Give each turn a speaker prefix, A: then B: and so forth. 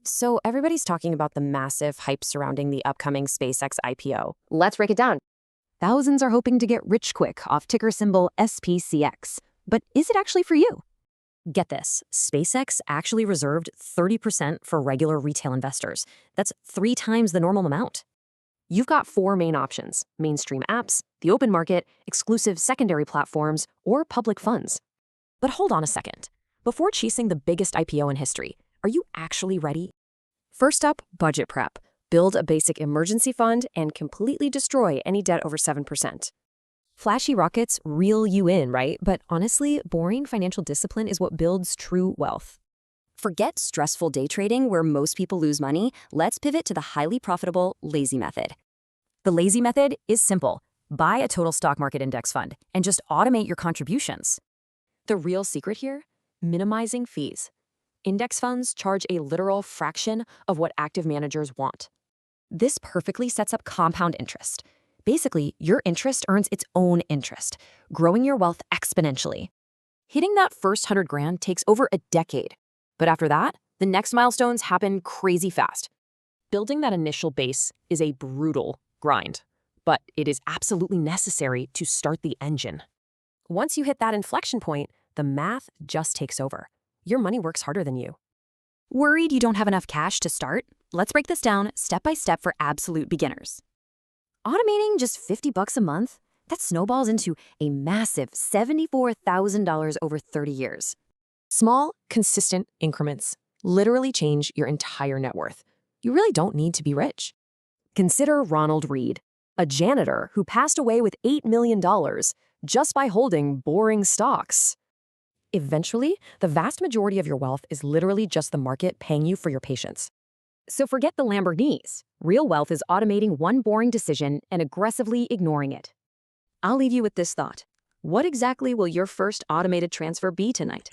A: So everybody's talking about the massive hype surrounding the upcoming SpaceX IPO.
B: Let's break it down.
A: Thousands are hoping to get rich quick off ticker symbol SPCX. But is it actually for you? Get this, SpaceX actually reserved 30% for regular retail investors. That's 3 times the normal amount. You've got 4 main options: mainstream apps, the open market, exclusive secondary platforms, or public funds. But hold on a second. Before chasing the biggest IPO in history, are you actually ready? First up, budget prep. Build a basic emergency fund and completely destroy any debt over 7%. Flashy rockets reel you in, right? But honestly, boring financial discipline is what builds true wealth. Forget stressful day trading where most people lose money. Let's pivot to the highly profitable lazy method. The lazy method is simple. Buy a total stock market index fund and just automate your contributions. The real secret here? Minimizing fees. Index funds charge a literal fraction of what active managers want. This perfectly sets up compound interest. Basically, your interest earns its own interest, growing your wealth exponentially. Hitting that first 100 grand takes over a decade. But after that, the next milestones happen crazy fast. Building that initial base is a brutal grind, but it is absolutely necessary to start the engine. Once you hit that inflection point, the math just takes over. Your money works harder than you. Worried you don't have enough cash to start? Let's break this down step by step for absolute beginners. Automating just $50 a month? That snowballs into a massive $74,000 over 30 years. Small, consistent increments literally change your entire net worth. You really don't need to be rich. Consider Ronald Reed, a janitor who passed away with $8 million just by holding boring stocks. Eventually, the vast majority of your wealth is literally just the market paying you for your patience. So forget the Lamborghinis. Real wealth is automating one boring decision and aggressively ignoring it. I'll leave you with this thought. What exactly will your first automated transfer be tonight?